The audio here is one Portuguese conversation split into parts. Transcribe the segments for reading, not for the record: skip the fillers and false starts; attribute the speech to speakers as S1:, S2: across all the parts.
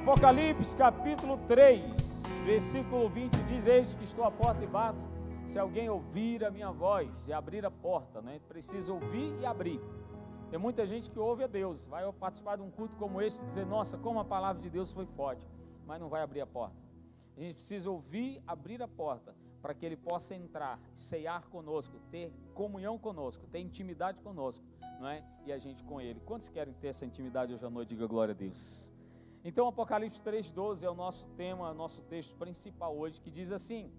S1: Apocalipse capítulo 3, versículo 20 diz: eis que estou à porta e bato, se alguém ouvir a minha voz e abrir a porta, né? Precisa ouvir e abrir. Tem muita gente que ouve a Deus, vai participar de um culto como esse e dizer: nossa, como a palavra de Deus foi forte, mas não vai abrir a porta. A gente precisa ouvir, abrir a porta, para que Ele possa entrar, ceiar conosco, ter comunhão conosco, ter intimidade conosco, não é? E a gente com Ele. Quantos querem ter essa intimidade hoje à noite? Diga glória a Deus. Então Apocalipse 3,12 é o nosso tema, nosso texto principal hoje, que diz assim,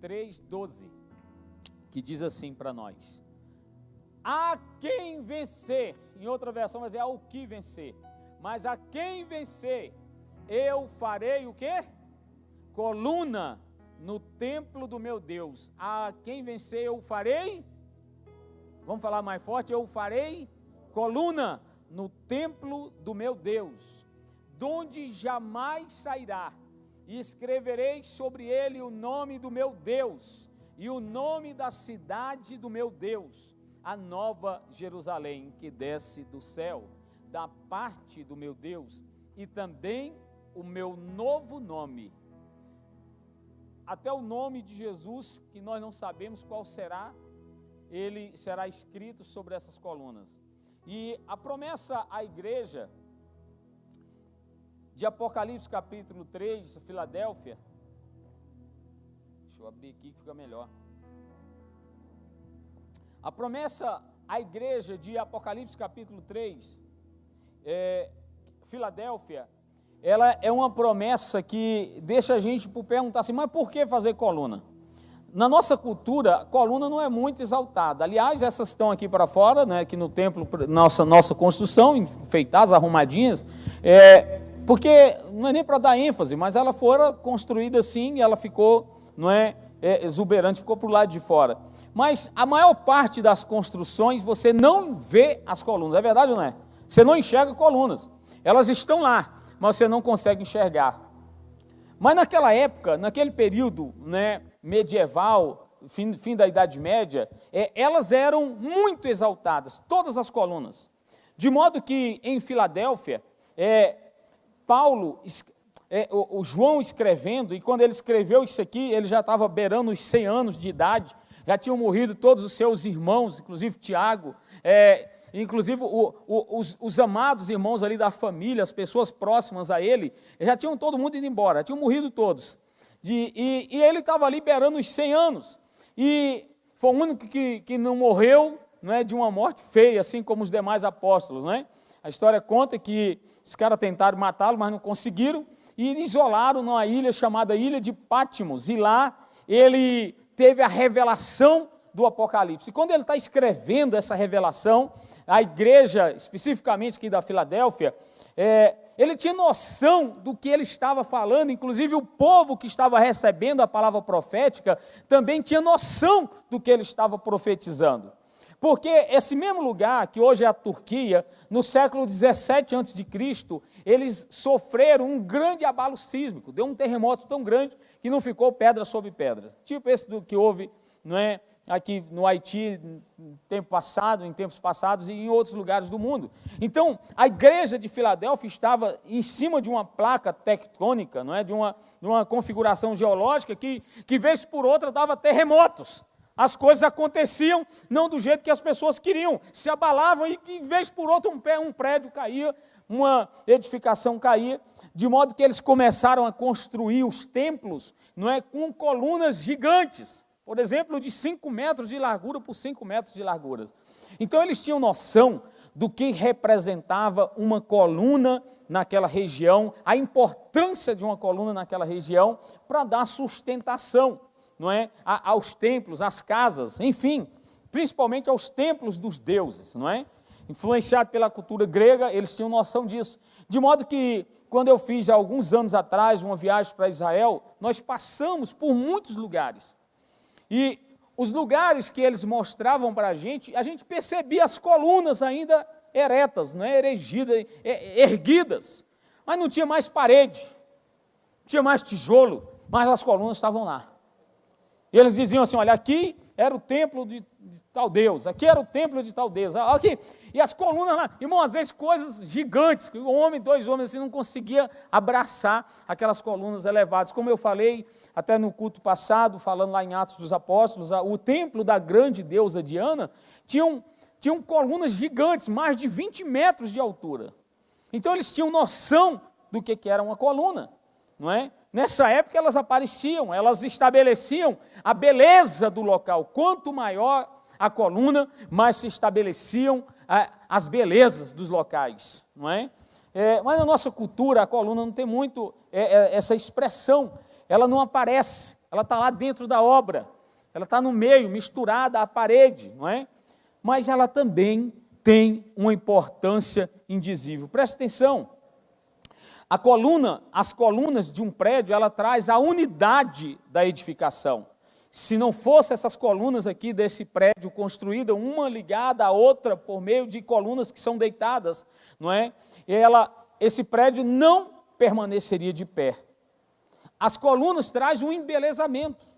S1: 3,12, que diz assim para nós: a quem vencer, em outra versão vai dizer ao que vencer, mas a quem vencer, eu farei o quê? Coluna no templo do meu Deus. A quem vencer eu farei, vamos falar mais forte, eu farei coluna no templo do meu Deus, donde jamais sairá, e escreverei sobre ele o nome do meu Deus, e o nome da cidade do meu Deus, a nova Jerusalém, que desce do céu, da parte do meu Deus, e também o meu novo nome. Até o nome de Jesus, que nós não sabemos qual será, ele será escrito sobre essas colunas. E a promessa à igreja de Apocalipse capítulo 3, Filadélfia, deixa eu abrir aqui que fica melhor. A promessa à igreja de Apocalipse capítulo 3, Filadélfia, ela é uma promessa que deixa a gente perguntar assim, mas por que fazer coluna? Na nossa cultura, coluna não é muito exaltada. Aliás, essas estão aqui para fora, né, aqui no templo, nossa construção, enfeitadas, arrumadinhas, porque não é nem para dar ênfase, mas ela fora construída assim e ela ficou, não é, exuberante, ficou para o lado de fora. Mas a maior parte das construções você não vê as colunas, é verdade ou não é? Você não enxerga colunas, elas estão lá, mas você não consegue enxergar. Mas naquela época, naquele período, né, medieval, fim da Idade Média, elas eram muito exaltadas, todas as colunas. De modo que em Filadélfia, o João escrevendo, e quando ele escreveu isso aqui, ele já estava beirando os 100 anos de idade, já tinham morrido todos os seus irmãos, inclusive Tiago, inclusive os amados irmãos ali da família, as pessoas próximas a ele, já tinham todo mundo ido embora, já tinham morrido todos. E ele estava ali beirando os 100 anos, e foi o único que não morreu, não é, de uma morte feia, assim como os demais apóstolos, não é? A história conta que os caras tentaram matá-lo, mas não conseguiram, e isolaram numa ilha chamada Ilha de Patmos, e lá ele teve a revelação do Apocalipse. E quando ele está escrevendo essa revelação, a igreja, especificamente aqui da Filadélfia, ele tinha noção do que ele estava falando, inclusive o povo que estava recebendo a palavra profética também tinha noção do que ele estava profetizando. Porque esse mesmo lugar, que hoje é a Turquia, no século 17 a.C., eles sofreram um grande abalo sísmico, deu um terremoto tão grande que não ficou pedra sobre pedra. Tipo esse do que houve, não é, aqui no Haiti, em tempos passados e em outros lugares do mundo. Então, a igreja de Filadélfia estava em cima de uma placa tectônica, não é, de uma configuração geológica que vez por outra dava terremotos. As coisas aconteciam não do jeito que as pessoas queriam, se abalavam e vez por outra um prédio caía, uma edificação caía, de modo que eles começaram a construir os templos, não é, com colunas gigantes, por exemplo, de 5 metros de largura por 5 metros de largura. Então eles tinham noção do que representava uma coluna naquela região, a importância de uma coluna naquela região para dar sustentação, não é, aos templos, às casas, enfim, principalmente aos templos dos deuses, não é? Influenciado pela cultura grega, eles tinham noção disso. De modo que, quando eu fiz há alguns anos atrás uma viagem para Israel, nós passamos por muitos lugares. E os lugares que eles mostravam para a gente percebia as colunas ainda eretas, não é, erguidas, mas não tinha mais parede, não tinha mais tijolo, mas as colunas estavam lá. E eles diziam assim, olha, aqui era o templo de tal Deus, aqui era o templo de tal Deus, aqui, e as colunas lá, irmão, às vezes coisas gigantes, que dois homens assim não conseguiam abraçar aquelas colunas elevadas, como eu falei até no culto passado, falando lá em Atos dos Apóstolos, o templo da grande deusa Diana, tinham colunas gigantes, mais de 20 metros de altura, então eles tinham noção do que era uma coluna, não é? Nessa época elas apareciam, elas estabeleciam a beleza do local. Quanto maior a coluna, mais se estabeleciam as belezas dos locais, não é? Mas na nossa cultura a coluna não tem muito essa expressão, ela não aparece, ela está lá dentro da obra, ela está no meio, misturada à parede, não é? Mas ela também tem uma importância indizível. Presta atenção. As colunas de um prédio, ela traz a unidade da edificação. Se não fosse essas colunas aqui desse prédio construída, uma ligada à outra por meio de colunas que são deitadas, não é? Esse prédio não permaneceria de pé. As colunas trazem um embelezamento.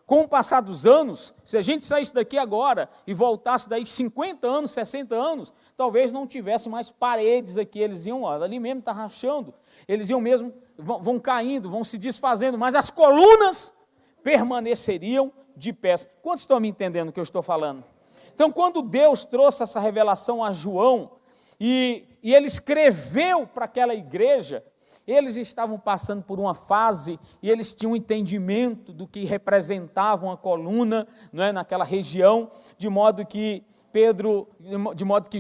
S1: Com o passar dos anos, se a gente saísse daqui agora e voltasse daí 50 anos, 60 anos, talvez não tivesse mais paredes aqui, eles iam, ali mesmo está rachando, eles iam mesmo, vão caindo, vão se desfazendo, mas as colunas permaneceriam de pé. Quantos estão me entendendo o que eu estou falando? Então, quando Deus trouxe essa revelação a João, e ele escreveu para aquela igreja, eles estavam passando por uma fase e eles tinham um entendimento do que representava uma coluna, não é, naquela região, de modo que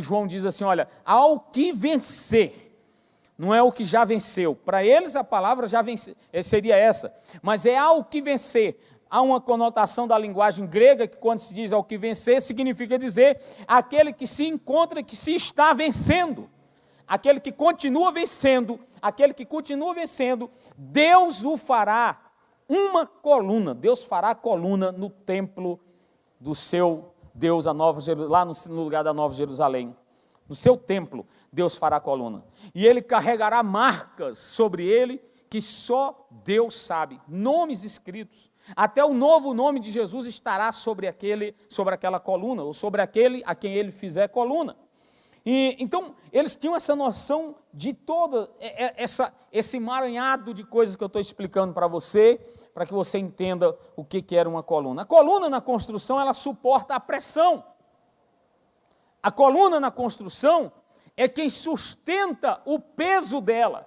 S1: João diz assim, olha, ao que vencer, não é o que já venceu, para eles a palavra já seria essa, mas é ao que vencer. Há uma conotação da linguagem grega que quando se diz ao que vencer, significa dizer aquele que se encontra, que se está vencendo. Aquele que continua vencendo, Deus o fará uma coluna, Deus fará coluna no templo do seu Deus, lá no lugar da Nova Jerusalém. No seu templo, Deus fará coluna. E ele carregará marcas sobre ele, que só Deus sabe, nomes escritos. Até o novo nome de Jesus estará sobre aquela coluna, ou sobre aquele a quem ele fizer coluna. Então, eles tinham essa noção de todo esse emaranhado de coisas que eu estou explicando para você, para que você entenda o que era uma coluna. A coluna na construção, ela suporta a pressão. A coluna na construção é quem sustenta o peso dela.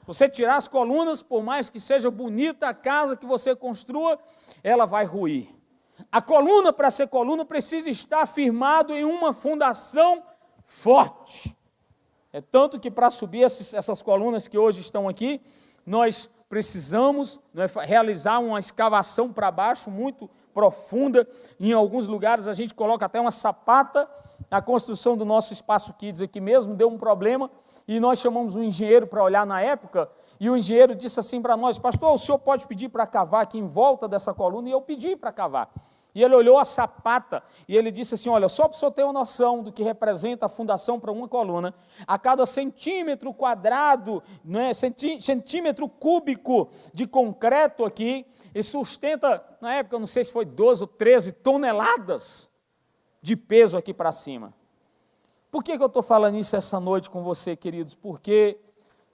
S1: Você tirar as colunas, por mais que seja bonita a casa que você construa, ela vai ruir. A coluna, para ser coluna, precisa estar firmado em uma fundação forte. É tanto que para subir essas colunas que hoje estão aqui, nós precisamos realizar uma escavação para baixo muito profunda. Em alguns lugares a gente coloca até uma sapata. A construção do nosso Espaço Kids aqui mesmo deu um problema e nós chamamos um engenheiro para olhar na época e o engenheiro disse assim para nós, pastor, o senhor pode pedir para cavar aqui em volta dessa coluna? E eu pedi para cavar. E ele olhou a sapata e ele disse assim, olha, só para o senhor ter uma noção do que representa a fundação para uma coluna, a cada centímetro quadrado, centímetro cúbico de concreto aqui, e sustenta, na época, não sei se foi 12 ou 13 toneladas de peso aqui para cima. Por que eu estou falando isso essa noite com você, queridos? Porque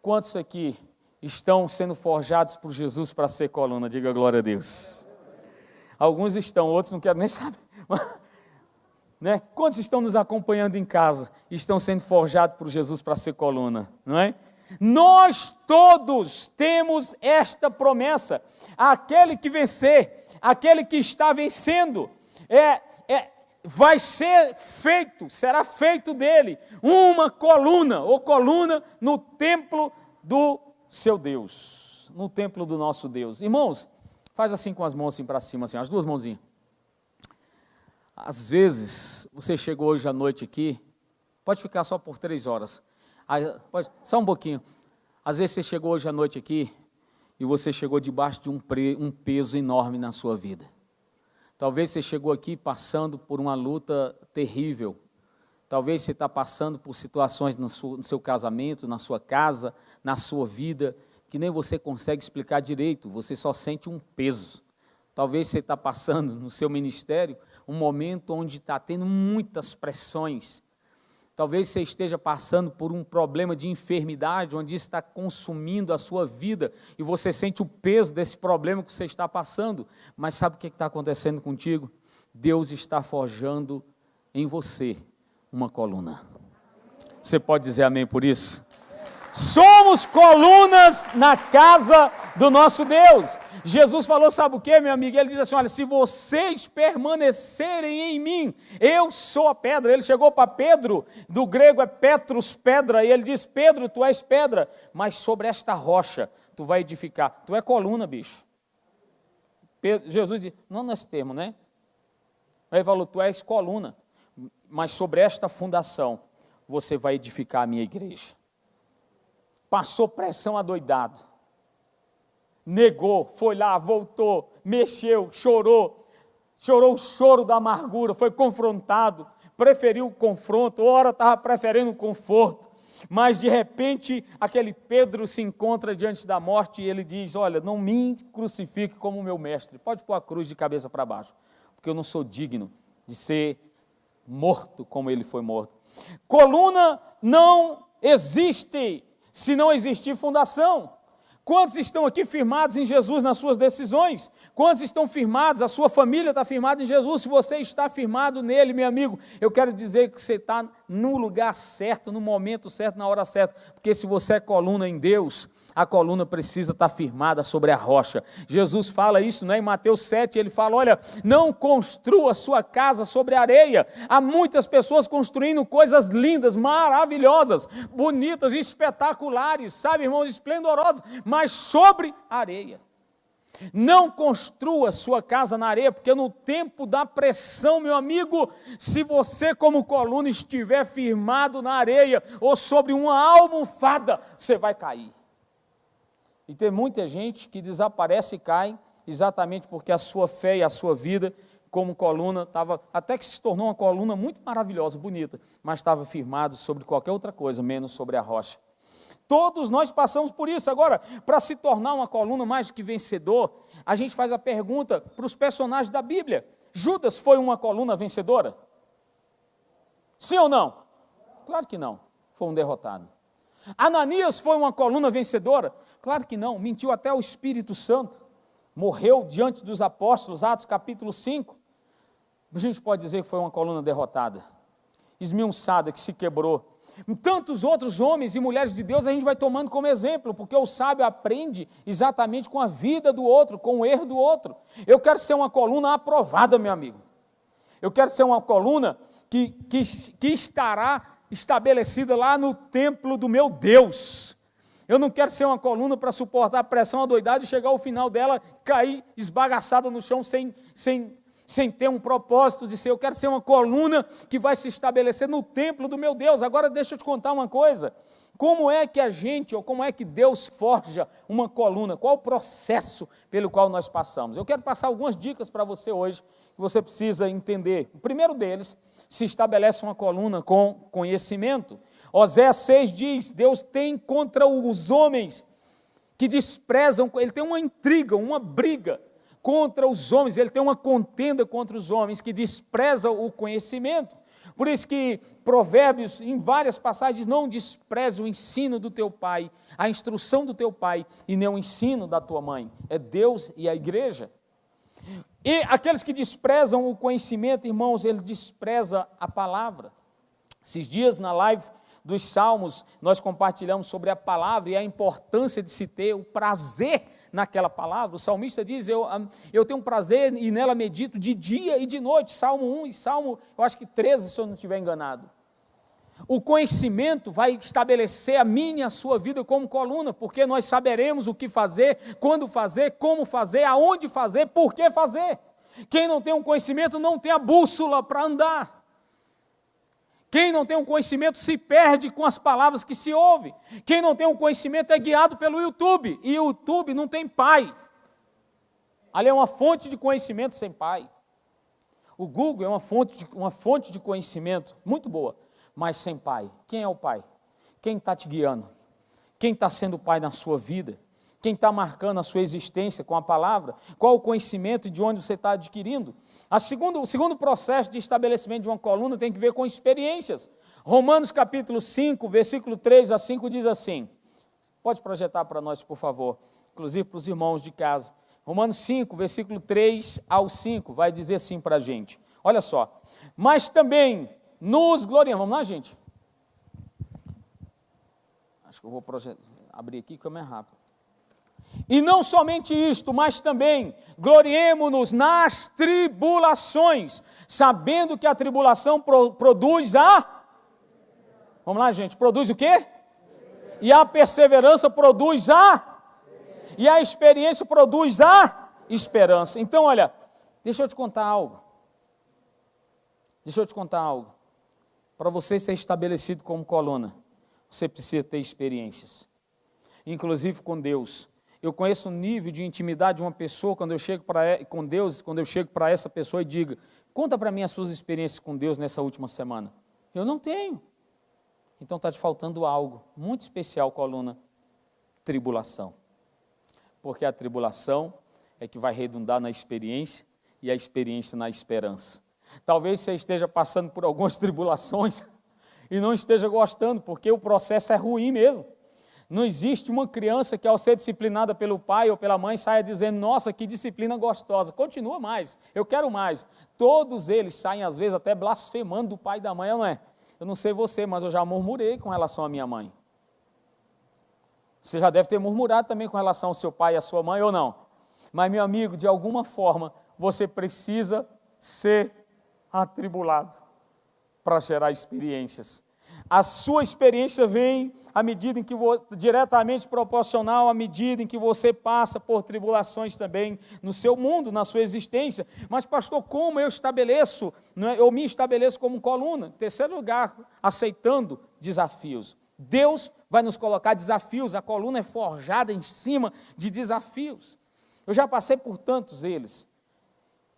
S1: quantos aqui estão sendo forjados por Jesus para ser coluna? Diga glória a Deus. Alguns estão, outros não quero nem saber. Né? Quantos estão nos acompanhando em casa e estão sendo forjados por Jesus para ser coluna? Não é? Nós todos temos esta promessa. Aquele que vencer, aquele que está vencendo, vai ser feito, será feito dele uma coluna, ou coluna no templo do seu Deus, no templo do nosso Deus. Irmãos, faz assim com as mãos assim para cima, assim, as duas mãozinhas. Às vezes, você chegou hoje à noite aqui, pode ficar só por 3 horas, só um pouquinho. Às vezes você chegou hoje à noite aqui, e você chegou debaixo de um peso enorme na sua vida. Talvez você chegou aqui passando por uma luta terrível. Talvez você está passando por situações no seu casamento, na sua casa, na sua vida, que nem você consegue explicar direito, você só sente um peso. Talvez você está passando no seu ministério um momento onde está tendo muitas pressões. Talvez você esteja passando por um problema de enfermidade, onde isso está consumindo a sua vida, e você sente o peso desse problema que você está passando. Mas sabe o que está acontecendo contigo? Deus está forjando em você uma coluna. Você pode dizer amém por isso? Somos colunas na casa do nosso Deus. Jesus falou, sabe o que, meu amigo? Ele diz assim, olha, se vocês permanecerem em mim, eu sou a pedra. Ele chegou para Pedro, do grego é Petrus, pedra, e ele diz, Pedro, tu és pedra, mas sobre esta rocha tu vai edificar. Tu é coluna, bicho. Jesus diz, não nesse termo, né? Ele falou, tu és coluna, mas sobre esta fundação você vai edificar a minha igreja. Passou pressão adoidado, negou, foi lá, voltou, mexeu, chorou o choro da amargura, foi confrontado, preferiu o confronto, ora estava preferindo o conforto, mas de repente aquele Pedro se encontra diante da morte e ele diz, olha, não me crucifique como meu mestre, pode pôr a cruz de cabeça para baixo, porque eu não sou digno de ser morto como ele foi morto. Coluna não existe se não existir fundação. Quantos estão aqui firmados em Jesus nas suas decisões? Quantos estão firmados? A sua família está firmada em Jesus? Se você está firmado nele, meu amigo, eu quero dizer que você está no lugar certo, no momento certo, na hora certa, porque se você é coluna em Deus, a coluna precisa estar firmada sobre a rocha. Jesus fala isso, né? Em Mateus 7, ele fala, olha, não construa sua casa sobre areia. Há muitas pessoas construindo coisas lindas, maravilhosas, bonitas, espetaculares, sabe, irmãos, esplendorosas, mas sobre areia. Não construa sua casa na areia, porque no tempo da pressão, meu amigo, se você como coluna estiver firmado na areia ou sobre uma almofada, você vai cair. E tem muita gente que desaparece e cai, exatamente porque a sua fé e a sua vida como coluna estava, até que se tornou uma coluna muito maravilhosa, bonita, mas estava firmado sobre qualquer outra coisa, menos sobre a rocha. Todos nós passamos por isso. Agora, para se tornar uma coluna mais que vencedor, a gente faz a pergunta para os personagens da Bíblia. Judas foi uma coluna vencedora? Sim ou não? Claro que não, foi um derrotado. Ananias foi uma coluna vencedora? Claro que não, mentiu até o Espírito Santo, morreu diante dos apóstolos, Atos capítulo 5. A gente pode dizer que foi uma coluna derrotada, esmiuçada, que se quebrou. Tantos outros homens e mulheres de Deus a gente vai tomando como exemplo, porque o sábio aprende exatamente com a vida do outro, com o erro do outro. Eu quero ser uma coluna aprovada, meu amigo. Eu quero ser uma coluna que estará estabelecida lá no templo do meu Deus. Eu não quero ser uma coluna para suportar a pressão adoidada e chegar ao final dela, cair esbagaçada no chão sem ter um propósito de ser. Eu quero ser uma coluna que vai se estabelecer no templo do meu Deus. Agora deixa eu te contar uma coisa. Como é que a gente, ou como é que Deus forja uma coluna? Qual o processo pelo qual nós passamos? Eu quero passar algumas dicas para você hoje, que você precisa entender. O primeiro deles, se estabelece uma coluna com conhecimento. Oséias 6 diz, Deus tem contra os homens que desprezam, ele tem uma intriga, uma briga contra os homens, ele tem uma contenda contra os homens que desprezam o conhecimento. Por isso que Provérbios, em várias passagens, não despreza o ensino do teu pai, a instrução do teu pai, e nem o ensino da tua mãe. É Deus e a igreja. E aqueles que desprezam o conhecimento, irmãos, ele despreza a palavra. Esses dias, na live dos Salmos, nós compartilhamos sobre a palavra e a importância de se ter o prazer naquela palavra. O salmista diz, eu tenho prazer e nela medito de dia e de noite. Salmo 1 e Salmo, eu acho que 13, se eu não estiver enganado. O conhecimento vai estabelecer a minha e a sua vida como coluna, porque nós saberemos o que fazer, quando fazer, como fazer, aonde fazer, por que fazer. Quem não tem um conhecimento não tem a bússola para andar. Quem não tem um conhecimento se perde com as palavras que se ouve. Quem não tem um conhecimento é guiado pelo YouTube, e o YouTube não tem pai. Ali é uma fonte de conhecimento sem pai. O Google é uma fonte de conhecimento muito boa, mas sem pai. Quem é o pai? Quem está te guiando? Quem está sendo o pai na sua vida? Quem está marcando a sua existência com a palavra? Qual o conhecimento e de onde você está adquirindo? O segundo processo de estabelecimento de uma coluna tem que ver com experiências. Romanos capítulo 5, versículo 3 a 5 diz assim, pode projetar para nós, por favor, inclusive para os irmãos de casa. Romanos 5, versículo 3 ao 5, vai dizer assim para a gente. Olha só, mas também nos gloriamos. Vamos lá, gente? Acho que eu vou abrir aqui que é mais rápido. E não somente isto, mas também gloriemo-nos nas tribulações, sabendo que a tribulação produz a... Vamos lá, gente, produz o quê? E a perseverança produz a... E a experiência produz a esperança. Então, olha, deixa eu te contar algo. Para você ser estabelecido como coluna, você precisa ter experiências, inclusive com Deus. Eu conheço o nível de intimidade de uma pessoa quando eu chego com Deus, quando eu chego para essa pessoa e digo, conta para mim as suas experiências com Deus nessa última semana. Eu não tenho. Então está te faltando algo muito especial, coluna, tribulação. Porque a tribulação é que vai redundar na experiência e a experiência na esperança. Talvez você esteja passando por algumas tribulações e não esteja gostando, porque o processo é ruim mesmo. Não existe uma criança que ao ser disciplinada pelo pai ou pela mãe saia dizendo, nossa, que disciplina gostosa, continua mais, eu quero mais. Todos eles saem às vezes até blasfemando do pai e da mãe, não é? Eu não sei você, mas eu já murmurei com relação à minha mãe. Você já deve ter murmurado também com relação ao seu pai e à sua mãe ou não? Mas meu amigo, de alguma forma, você precisa ser atribulado para gerar experiências. A sua experiência vem à medida em que diretamente proporcional à medida em que você passa por tribulações também no seu mundo, na sua existência. Mas pastor, como eu estabeleço, eu me estabeleço como coluna? Em terceiro lugar, aceitando desafios. Deus vai nos colocar desafios, a coluna é forjada em cima de desafios. Eu já passei por tantos eles,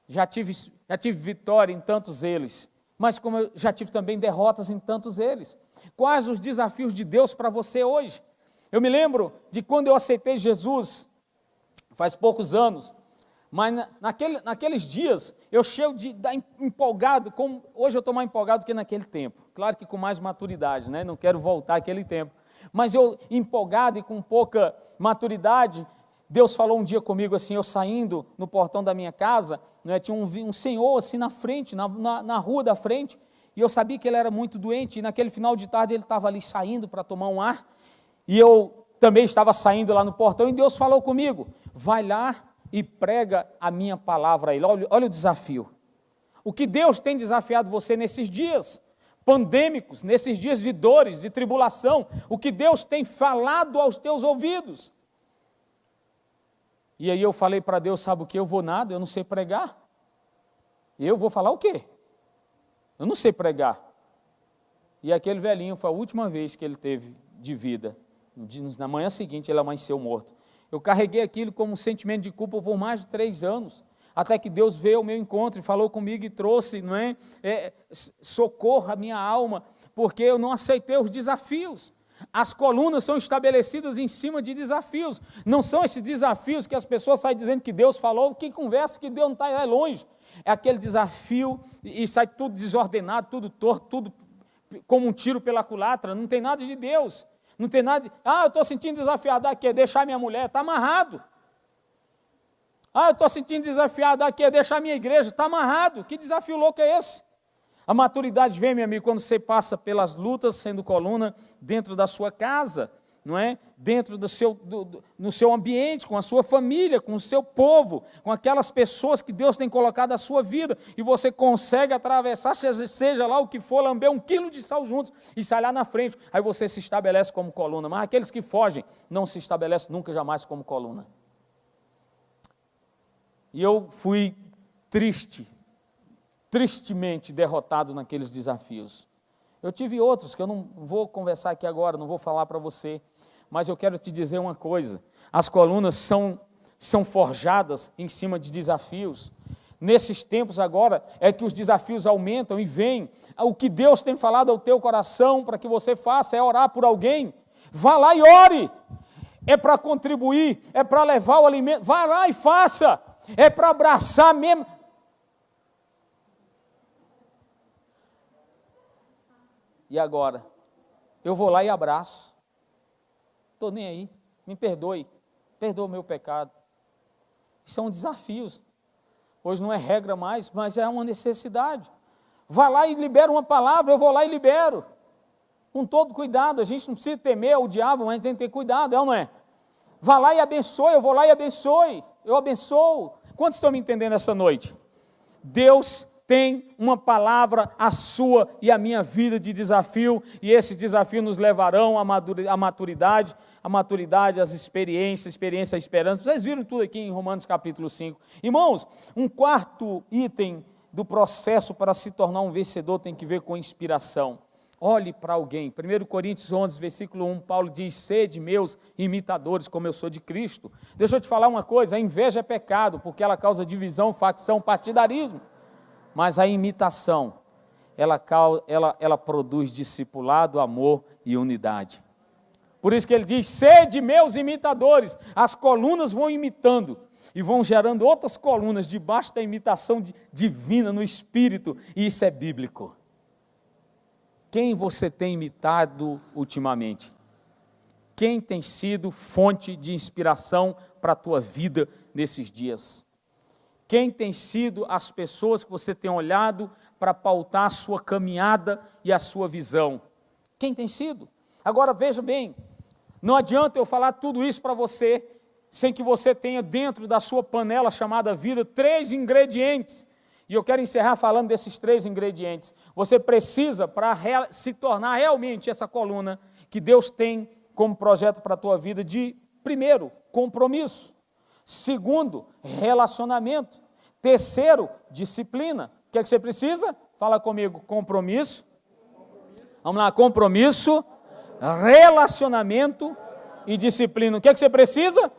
S1: já tive vitória em tantos eles, mas como eu já tive também derrotas em tantos eles. Quais os desafios de Deus para você hoje? Eu me lembro de quando eu aceitei Jesus, faz poucos anos, mas naqueles dias eu chego de estar empolgado, como hoje eu estou mais empolgado do que naquele tempo, claro que com mais maturidade, né? Não quero voltar àquele tempo, mas eu empolgado e com pouca maturidade, Deus falou um dia comigo assim, eu saindo no portão da minha casa, né, tinha um senhor assim na frente, na rua da frente, e eu sabia que ele era muito doente, e naquele final de tarde ele estava ali saindo para tomar um ar, e eu também estava saindo lá no portão, e Deus falou comigo, vai lá e prega a minha palavra a ele. Olha o desafio. O que Deus tem desafiado você nesses dias pandêmicos, nesses dias de dores, de tribulação, o que Deus tem falado aos teus ouvidos. E aí eu falei para Deus, sabe o que? Eu vou nada, eu não sei pregar. Eu vou falar o quê? Eu não sei pregar. E aquele velhinho, foi a última vez que ele teve de vida. Na manhã seguinte ele amanheceu morto. Eu carreguei aquilo como um sentimento de culpa por mais de 3 anos, até que Deus veio ao meu encontro e falou comigo e trouxe, socorro à minha alma, porque eu não aceitei os desafios. As colunas são estabelecidas em cima de desafios, não são esses desafios que as pessoas saem dizendo que Deus falou, que conversa que Deus não está é longe, é aquele desafio e sai tudo desordenado, tudo torto, tudo como um tiro pela culatra, não tem nada de Deus, não tem nada de, eu estou sentindo desafiado aqui, é deixar minha mulher, está amarrado. Eu estou sentindo desafiado aqui, é deixar minha igreja, está amarrado, que desafio louco é esse? A maturidade vem, meu amigo, quando você passa pelas lutas, sendo coluna, dentro da sua casa, não é? Dentro no seu ambiente, com a sua família, com o seu povo, com aquelas pessoas que Deus tem colocado na sua vida, e você consegue atravessar, seja lá o que for, lamber 1 quilo de sal juntos, e sair lá na frente, aí você se estabelece como coluna, mas aqueles que fogem, não se estabelecem nunca, jamais como coluna. E eu fui tristemente derrotado naqueles desafios. Eu tive outros que eu não vou conversar aqui agora, não vou falar para você, mas eu quero te dizer uma coisa, as colunas são forjadas em cima de desafios. Nesses tempos agora, é que os desafios aumentam e vêm. O que Deus tem falado ao teu coração para que você faça é orar por alguém. Vá lá e ore. é para contribuir, é para levar o alimento. Vai lá e faça. É para abraçar mesmo. E agora? Eu vou lá e abraço. Estou nem aí. Me perdoe. Perdoa o meu pecado. São desafios. Hoje não é regra mais, mas é uma necessidade. Vá lá e libera uma palavra, eu vou lá e libero. Com todo cuidado, a gente não precisa temer o diabo, mas a gente tem que ter cuidado, é ou não é? Vá lá e abençoe, eu vou lá e abençoe. Eu abençoo. Quantos estão me entendendo essa noite? Deus tem uma palavra, a sua e a minha vida de desafio, e esse desafio nos levarão à maturidade, as experiências, a esperança. Vocês viram tudo aqui em Romanos capítulo 5. Irmãos, um quarto item do processo para se tornar um vencedor tem que ver com inspiração. Olhe para alguém. 1 Coríntios 11, versículo 1, Paulo diz, sede meus imitadores, como eu sou de Cristo. Deixa eu te falar uma coisa, a inveja é pecado, porque ela causa divisão, facção, partidarismo. Mas a imitação, ela produz discipulado, amor e unidade. Por isso que ele diz, sede meus imitadores. As colunas vão imitando e vão gerando outras colunas debaixo da imitação divina no Espírito, e isso é bíblico. Quem você tem imitado ultimamente? Quem tem sido fonte de inspiração para a tua vida nesses dias? Quem tem sido as pessoas que você tem olhado para pautar a sua caminhada e a sua visão? Quem tem sido? Agora veja bem, não adianta eu falar tudo isso para você, sem que você tenha dentro da sua panela chamada vida 3 ingredientes. E eu quero encerrar falando desses 3 ingredientes. Você precisa, para se tornar realmente essa coluna que Deus tem como projeto para a tua vida, de, primeiro, compromisso. Segundo, relacionamento. Terceiro, disciplina. O que é que você precisa? Fala comigo, compromisso. Vamos lá, compromisso, relacionamento e disciplina. O que é que você precisa?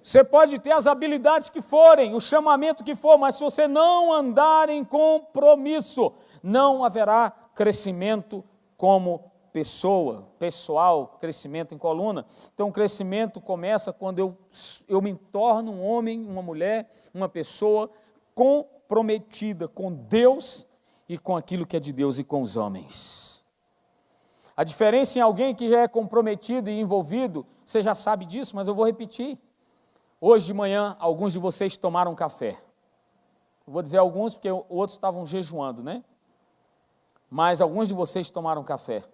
S1: Você pode ter as habilidades que forem, o chamamento que for, mas se você não andar em compromisso, não haverá crescimento como pessoal, crescimento em coluna. Então o crescimento começa quando eu me torno um homem, uma mulher, uma pessoa comprometida com Deus e com aquilo que é de Deus e com os homens. A diferença em alguém que já é comprometido e envolvido, você já sabe disso, mas eu vou repetir. Hoje de manhã, alguns de vocês tomaram café. Eu vou dizer alguns, porque outros estavam jejuando, né? Mas alguns de vocês tomaram café.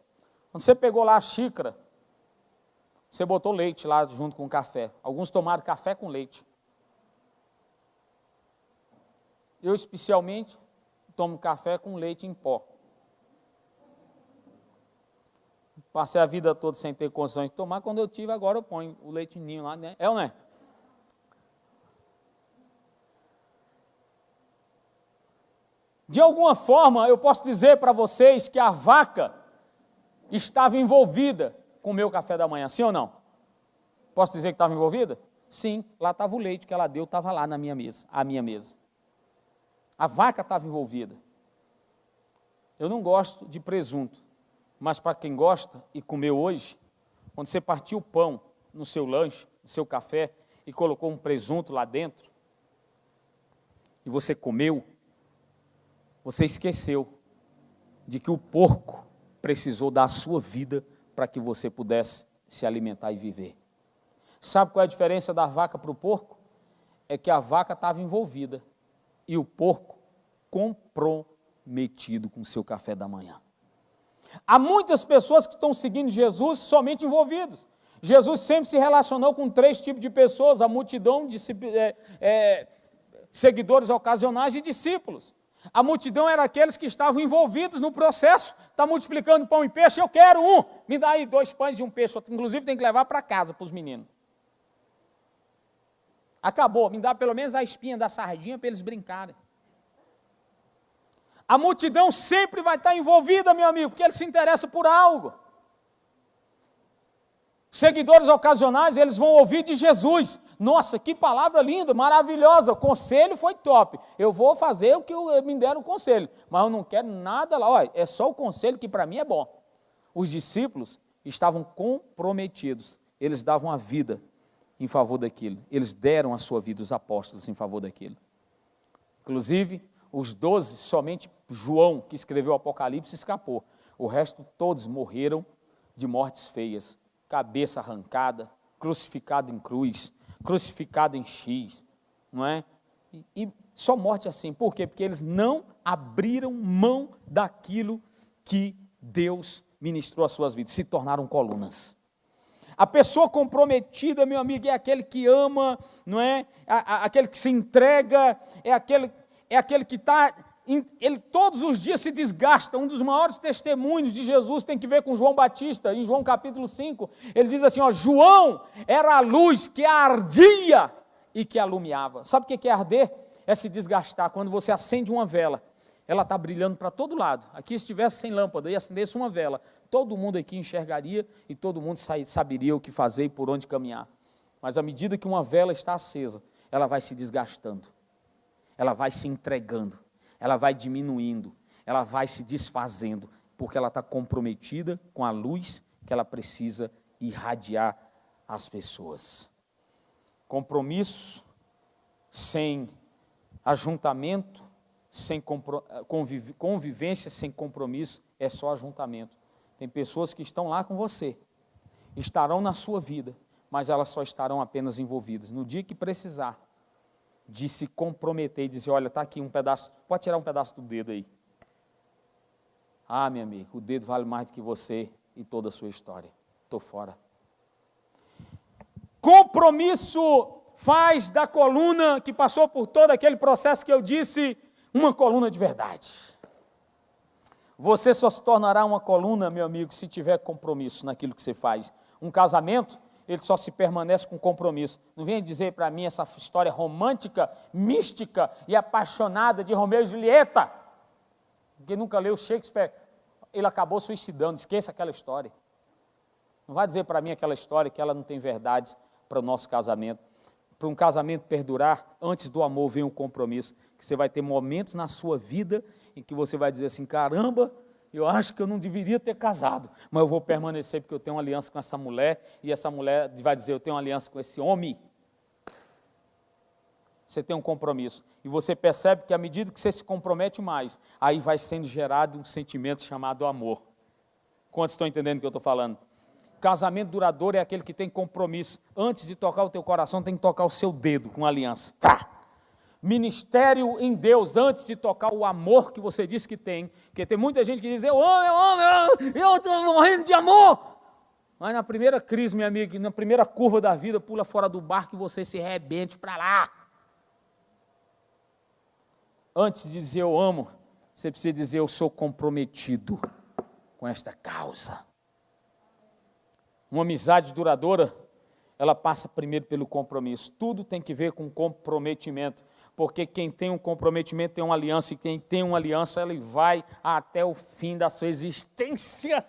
S1: Quando você pegou lá a xícara, você botou leite lá junto com o café. Alguns tomaram café com leite. Eu, especialmente, tomo café com leite em pó. Passei a vida toda sem ter condições de tomar. Quando eu tive, agora eu ponho o leite ninho lá, né? É ou não é? De alguma forma, eu posso dizer para vocês que a vaca estava envolvida com o meu café da manhã, sim ou não? Posso dizer que estava envolvida? Sim, lá estava o leite que ela deu, estava lá na minha mesa, a minha mesa. A vaca estava envolvida. Eu não gosto de presunto, mas para quem gosta e comeu hoje, quando você partiu o pão no seu lanche, no seu café, e colocou um presunto lá dentro, e você comeu, você esqueceu de que o porco precisou da sua vida para que você pudesse se alimentar e viver. Sabe qual é a diferença da vaca para o porco? É que a vaca estava envolvida e o porco comprometido com o seu café da manhã. Há muitas pessoas que estão seguindo Jesus somente envolvidos. Jesus sempre se relacionou com 3 tipos de pessoas, a multidão de seguidores ocasionais e discípulos. A multidão era aqueles que estavam envolvidos no processo. Está multiplicando pão e peixe, eu quero um. Me dá aí 2 pães e um peixe. Inclusive tem que levar para casa para os meninos. Acabou, me dá pelo menos a espinha da sardinha para eles brincarem. A multidão sempre vai estar envolvida, meu amigo, porque ele se interessa por algo. Seguidores ocasionais, eles vão ouvir de Jesus. Nossa, que palavra linda, maravilhosa, o conselho foi top. Eu vou fazer o que me deram o conselho, mas eu não quero nada lá. Olha, é só o conselho que para mim é bom. Os discípulos, estavam comprometidos, eles davam a vida em favor daquilo, eles deram a sua vida, os apóstolos, em favor daquilo. Inclusive, os 12, somente João, que escreveu o Apocalipse, escapou. O resto, todos morreram de mortes feias, cabeça arrancada, crucificado em cruz, crucificado em X, não é? E só morte assim. Por quê? Porque eles não abriram mão daquilo que Deus ministrou às suas vidas, se tornaram colunas. A pessoa comprometida, meu amigo, é aquele que ama, não é? Aquele que se entrega, é aquele que está, ele todos os dias se desgasta. Um dos maiores testemunhos de Jesus tem que ver com João Batista, em João capítulo 5, ele diz assim, ó, João era a luz que ardia e que alumiava. Sabe o que é arder? É se desgastar. Quando você acende uma vela, ela está brilhando para todo lado. Aqui, se estivesse sem lâmpada e acendesse uma vela, todo mundo aqui enxergaria e todo mundo saberia o que fazer e por onde caminhar. Mas à medida que uma vela está acesa, ela vai se desgastando, ela vai se entregando, ela vai diminuindo, ela vai se desfazendo, porque ela está comprometida com a luz que ela precisa irradiar às pessoas. Compromisso sem ajuntamento, sem convivência, sem compromisso, é só ajuntamento. Tem pessoas que estão lá com você, estarão na sua vida, mas elas só estarão apenas envolvidas. No dia que precisar de se comprometer e dizer, olha, está aqui um pedaço, pode tirar um pedaço do dedo aí. Ah, meu amigo, o dedo vale mais do que você e toda a sua história. Estou fora. Compromisso faz da coluna que passou por todo aquele processo que eu disse, uma coluna de verdade. Você só se tornará uma coluna, meu amigo, se tiver compromisso naquilo que você faz. Um casamento, ele só se permanece com compromisso. Não venha dizer para mim essa história romântica, mística e apaixonada de Romeu e Julieta. Quem nunca leu Shakespeare, ele acabou suicidando, esqueça aquela história. Não vai dizer para mim aquela história que ela não tem verdades para o nosso casamento. Para um casamento perdurar, antes do amor vem um compromisso, que você vai ter momentos na sua vida em que você vai dizer assim, caramba, eu acho que eu não deveria ter casado, mas eu vou permanecer porque eu tenho uma aliança com essa mulher, e essa mulher vai dizer, eu tenho uma aliança com esse homem. Você tem um compromisso, e você percebe que à medida que você se compromete mais, aí vai sendo gerado um sentimento chamado amor. Quantos estão entendendo o que eu estou falando? Casamento duradouro é aquele que tem compromisso. Antes de tocar o teu coração, tem que tocar o seu dedo com aliança. Tá! Ministério em Deus, antes de tocar o amor que você disse que tem. Porque tem muita gente que diz, eu amo, eu estou morrendo de amor. Mas na primeira crise, meu amigo, na primeira curva da vida, pula fora do barco e você se rebente para lá. Antes de dizer eu amo, você precisa dizer eu sou comprometido com esta causa. Uma amizade duradoura, ela passa primeiro pelo compromisso. Tudo tem que ver com comprometimento, porque quem tem um comprometimento tem uma aliança, e quem tem uma aliança, ele vai até o fim da sua existência,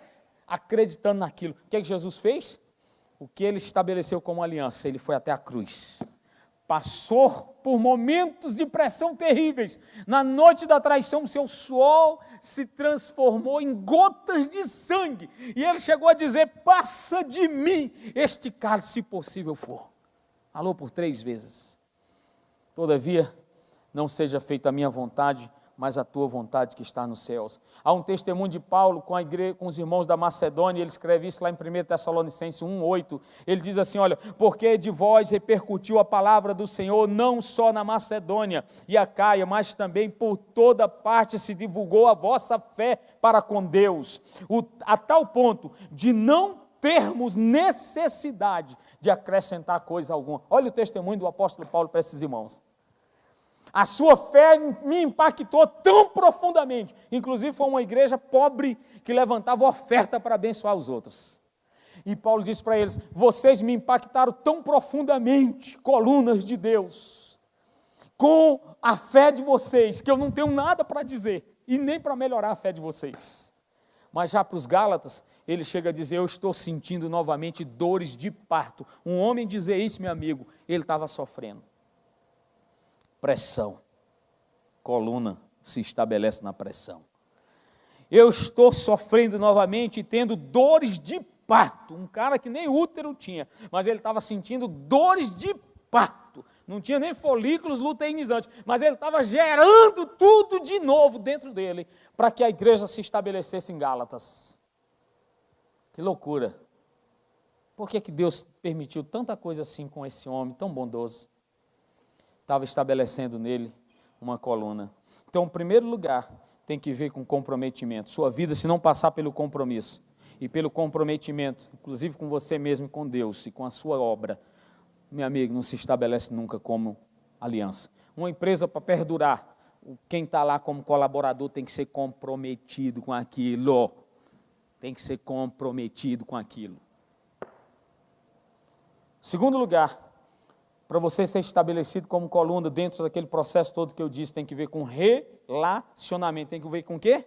S1: acreditando naquilo. O que é que Jesus fez? O que ele estabeleceu como aliança? Ele foi até a cruz. Passou por momentos de pressão terríveis. Na noite da traição, o seu suor se transformou em gotas de sangue. E ele chegou a dizer, passa de mim este cálice, se possível for. Falou por 3 vezes. Todavia, não seja feita a minha vontade, mas a tua vontade que está nos céus. Há um testemunho de Paulo com a igreja, com os irmãos da Macedônia, ele escreve isso lá em 1 Tessalonicenses 1:8, ele diz assim, olha, porque de vós repercutiu a palavra do Senhor, não só na Macedônia e Acaia, mas também por toda parte se divulgou a vossa fé para com Deus, a tal ponto de não termos necessidade de acrescentar coisa alguma. Olha o testemunho do apóstolo Paulo para esses irmãos. A sua fé me impactou tão profundamente. Inclusive foi uma igreja pobre que levantava oferta para abençoar os outros. E Paulo disse para eles, vocês me impactaram tão profundamente, colunas de Deus, com a fé de vocês, que eu não tenho nada para dizer, e nem para melhorar a fé de vocês. Mas já para os Gálatas, ele chega a dizer, eu estou sentindo novamente dores de parto. Um homem dizer isso, meu amigo, ele estava sofrendo. Pressão. Coluna se estabelece na pressão. Eu estou sofrendo novamente e tendo dores de parto, um cara que nem útero tinha, mas ele estava sentindo dores de parto, não tinha nem folículos luteinizantes, mas ele estava gerando tudo de novo dentro dele, para que a igreja se estabelecesse em Gálatas. Que loucura! Por que Deus permitiu tanta coisa assim com esse homem tão bondoso? Estava estabelecendo nele uma coluna. Então, em primeiro lugar, tem que ver com comprometimento. Sua vida, se não passar pelo compromisso e pelo comprometimento, inclusive com você mesmo, com Deus e com a sua obra, meu amigo, não se estabelece nunca como aliança. Uma empresa, para perdurar, quem está lá como colaborador tem que ser comprometido com aquilo. Tem que ser comprometido com aquilo. Segundo lugar, para você ser estabelecido como coluna dentro daquele processo todo que eu disse, tem que ver com relacionamento. Tem que ver com o quê?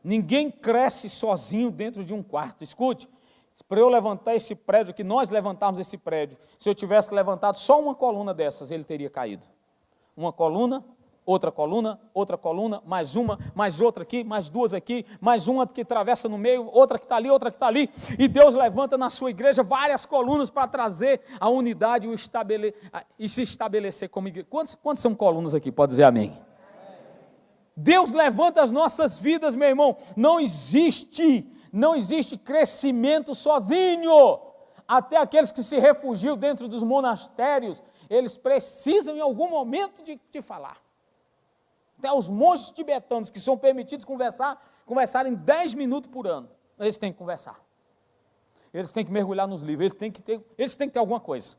S1: Ninguém cresce sozinho dentro de um quarto. Escute, para eu levantar esse prédio, que nós levantarmos esse prédio, se eu tivesse levantado só uma coluna dessas, ele teria caído. Uma coluna, outra coluna, mais uma, mais outra aqui, mais duas aqui, mais uma que atravessa no meio, outra que está ali, outra que está ali, e Deus levanta na sua igreja várias colunas para trazer a unidade e se estabelecer como igreja. Quantos são colunas aqui? Pode dizer amém. Deus levanta as nossas vidas, meu irmão. Não existe crescimento sozinho. Até aqueles que se refugiam dentro dos monastérios, eles precisam em algum momento de falar. Até os monges tibetanos que são permitidos conversarem 10 minutos por ano, eles têm que conversar. Eles têm que mergulhar nos livros, eles têm que ter alguma coisa.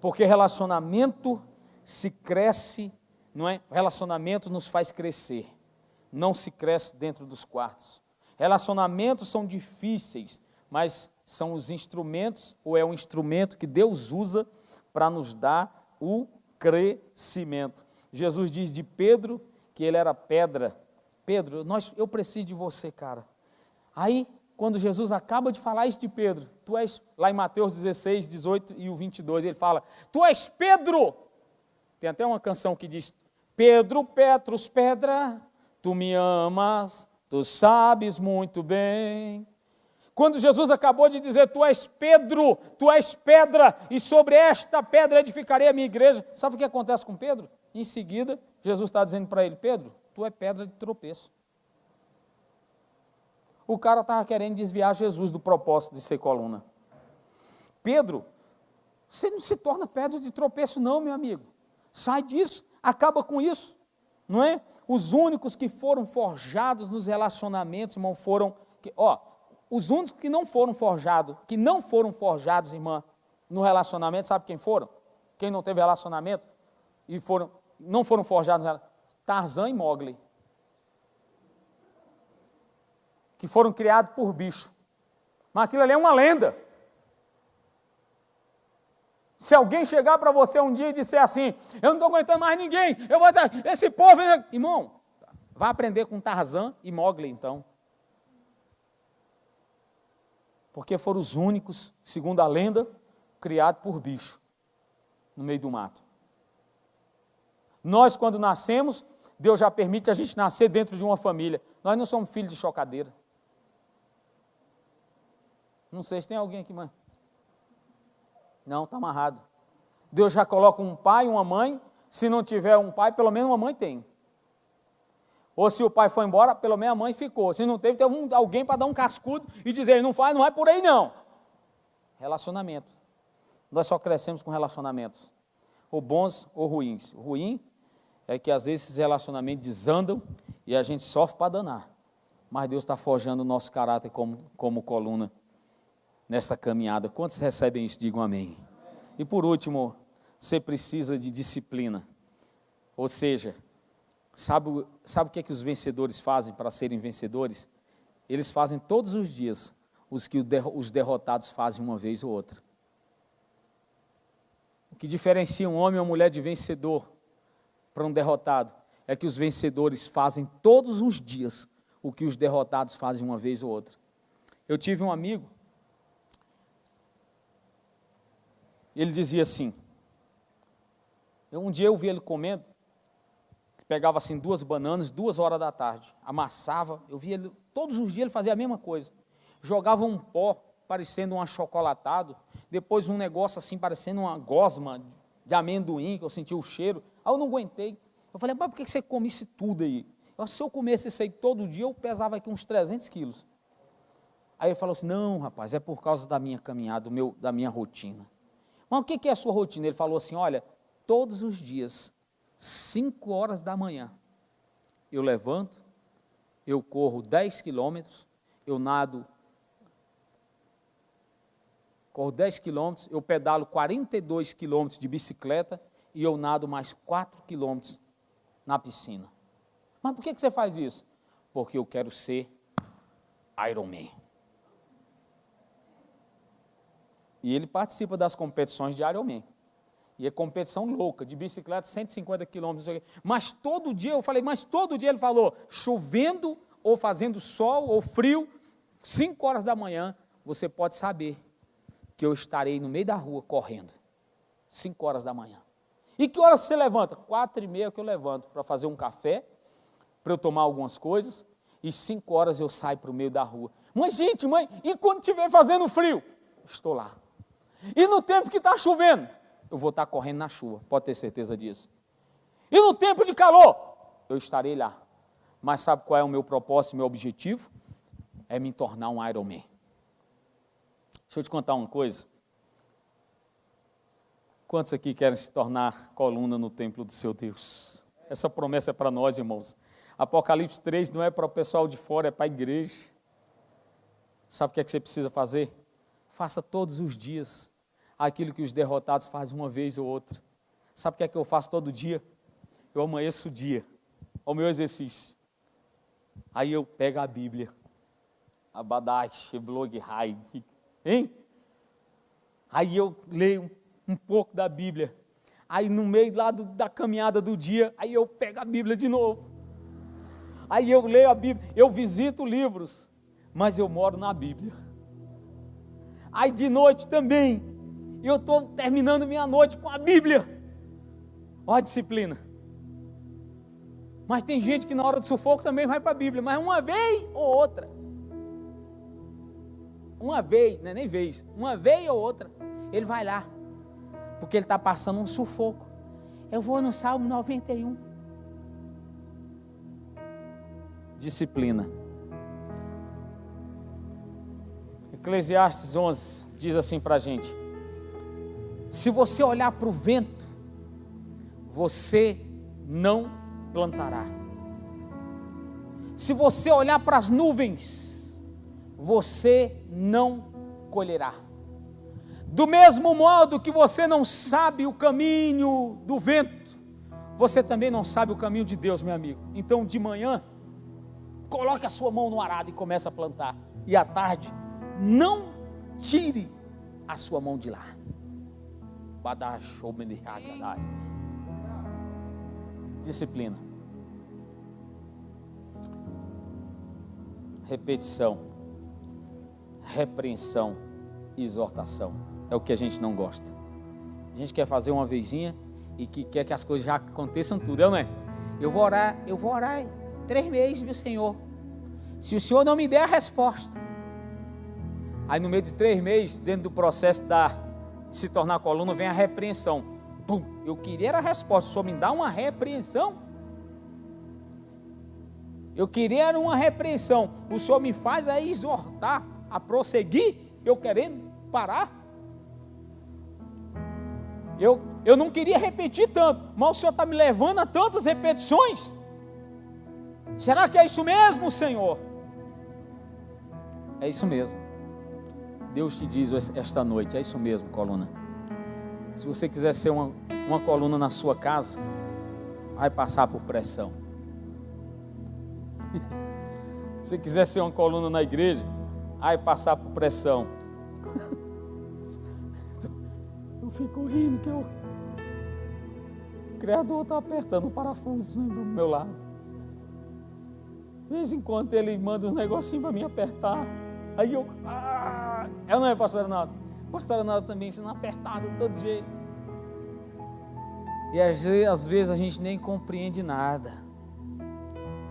S1: Porque relacionamento se cresce, não é? Relacionamento nos faz crescer, não se cresce dentro dos quartos. Relacionamentos são difíceis, mas são os instrumentos, ou é o instrumento que Deus usa para nos dar o crescimento. Jesus diz de Pedro que ele era pedra. Pedro, eu preciso de você, cara. Aí, quando Jesus acaba de falar isso de Pedro, tu és, lá em Mateus 16, 18 e o 22, ele fala, tu és Pedro. Tem até uma canção que diz, Pedro, Petrus, pedra, tu me amas, tu sabes muito bem. Quando Jesus acabou de dizer, tu és Pedro, tu és pedra, e sobre esta pedra edificarei a minha igreja, sabe o que acontece com Pedro? Em seguida, Jesus está dizendo para ele, Pedro, tu é pedra de tropeço. O cara estava querendo desviar Jesus do propósito de ser coluna. Pedro, você não se torna pedra de tropeço não, meu amigo. Sai disso, acaba com isso, não é? Os únicos que foram forjados nos relacionamentos, irmão, os únicos que não foram forjados, irmã, no relacionamento, sabe quem foram? Quem não teve relacionamento e não foram forjados, Tarzan e Mowgli, que foram criados por bicho. Mas aquilo ali é uma lenda. Se alguém chegar para você um dia e disser assim, eu não estou aguentando mais ninguém, eu vou dizer, esse povo... Irmão, vá aprender com Tarzan e Mowgli, então. Porque foram os únicos, segundo a lenda, criados por bicho, no meio do mato. Nós, quando nascemos, Deus já permite a gente nascer dentro de uma família. Nós não somos filhos de chocadeira. Não sei se tem alguém aqui, mãe. Não, está amarrado. Deus já coloca um pai e uma mãe. Se não tiver um pai, pelo menos uma mãe tem. Ou se o pai foi embora, pelo menos a mãe ficou. Se não teve alguém para dar um cascudo e dizer, não vai por aí não. Relacionamento. Nós só crescemos com relacionamentos. Ou bons ou ruins. O ruim é que às vezes esses relacionamentos desandam e a gente sofre para danar. Mas Deus está forjando o nosso caráter como coluna nessa caminhada. Quantos recebem isso? Digam amém. E por último, você precisa de disciplina. Ou seja, sabe o que os vencedores fazem para serem vencedores? Eles fazem todos os dias os que os derrotados fazem uma vez ou outra. O que diferencia um homem ou uma mulher de vencedor para um derrotado é que os vencedores fazem todos os dias o que os derrotados fazem uma vez ou outra. Eu tive um amigo, ele dizia assim, um dia eu vi ele comendo, pegava assim 2 bananas, 2 horas da tarde, amassava, eu via ele, todos os dias ele fazia a mesma coisa, jogava um pó parecendo um achocolatado, depois um negócio assim parecendo uma gosma de amendoim, que eu senti o cheiro. Aí eu não aguentei. Eu falei, mas por que você come isso tudo aí? Se eu comesse isso aí todo dia, eu pesava aqui uns 300 quilos. Aí ele falou assim, não, rapaz, é por causa da minha caminhada, da minha rotina. Mas o que é a sua rotina? Ele falou assim, olha, todos os dias, 5 horas da manhã, eu levanto, eu corro 10 quilômetros, eu nado, corro 10 quilômetros, eu pedalo 42 quilômetros de bicicleta e eu nado mais 4 quilômetros na piscina. Mas por que você faz isso? Porque eu quero ser Iron Man. E ele participa das competições de Ironman. E é competição louca, de bicicleta, 150 quilômetros. Mas todo dia, eu falei, mas todo dia ele falou, chovendo, ou fazendo sol, ou frio, 5 horas da manhã, você pode saber que eu estarei no meio da rua correndo. 5 horas da manhã. E que horas você levanta? 4h30 que eu levanto para fazer um café, para eu tomar algumas coisas, e 5 horas eu saio para o meio da rua. Mas gente, mãe, e quando estiver fazendo frio? Estou lá. E no tempo que está chovendo, eu vou estar correndo na chuva, pode ter certeza disso. E no tempo de calor, eu estarei lá. Mas sabe qual é o meu propósito, meu objetivo? É me tornar um Iron Man. Deixa eu te contar uma coisa. Quantos aqui querem se tornar coluna no templo do seu Deus? Essa promessa é para nós, irmãos. Apocalipse 3 não é para o pessoal de fora, é para a igreja. Sabe o que é que você precisa fazer? Faça todos os dias aquilo que os derrotados fazem uma vez ou outra. Sabe o que é que eu faço todo dia? Eu amanheço o dia, ao meu exercício. Aí eu pego a Bíblia, Abadash, Blog Rai, hein? Aí eu leio um pouco da Bíblia. Aí no meio lá da caminhada do dia, aí eu pego a Bíblia de novo. Aí eu leio a Bíblia, eu visito livros, mas eu moro na Bíblia. Aí de noite também, eu estou terminando minha noite com a Bíblia. Olha a disciplina. Mas tem gente que na hora do sufoco também vai para a Bíblia, mas uma vez ou outra. Uma vez, não é nem vez, uma vez ou outra, ele vai lá, porque ele está passando um sufoco. Eu vou no Salmo 91. Disciplina. Eclesiastes 11 diz assim para a gente: se você olhar para o vento, você não plantará. Se você olhar para as nuvens, você não colherá. Do mesmo modo que você não sabe o caminho do vento, você também não sabe o caminho de Deus, meu amigo. Então de manhã, coloque a sua mão no arado e comece a plantar. E à tarde, não tire a sua mão de lá. Disciplina. Repetição. Repreensão e exortação. É o que a gente não gosta. A gente quer fazer uma vezinha e que quer que as coisas já aconteçam tudo, não é? Eu vou orar 3 meses, meu Senhor. Se o Senhor não me der a resposta. Aí no meio de 3 meses, dentro do processo de se tornar coluna, vem a repreensão. Pum, eu queria a resposta, o Senhor me dá uma repreensão? Eu queria uma repreensão, o Senhor me faz a exortar, a prosseguir, eu querendo parar? Eu não queria repetir tanto, mas o Senhor está me levando a tantas repetições. Será que é isso mesmo, Senhor? É isso mesmo. Deus te diz esta noite, é isso mesmo, coluna. Se você quiser ser uma coluna na sua casa, vai passar por pressão. Se você quiser ser uma coluna na igreja, vai passar por pressão. Eu fico rindo que o Criador está apertando o parafuso do meu lado. De vez em quando ele manda uns negocinhos para mim apertar. Aí eu não é, pastor Arnaldo? Pastor Arnaldo também sendo apertado de todo jeito. E às vezes a gente nem compreende nada.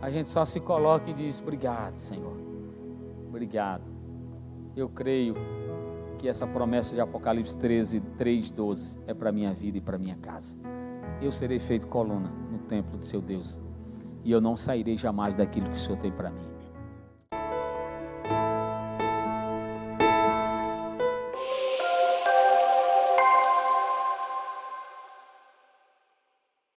S1: A gente só se coloca e diz: obrigado, Senhor. Obrigado. eu creio que essa promessa de Apocalipse 13, 3, 12 é para a minha vida e para a minha casa. Eu serei feito coluna no templo do seu Deus, e eu não sairei jamais daquilo que o Senhor tem para mim.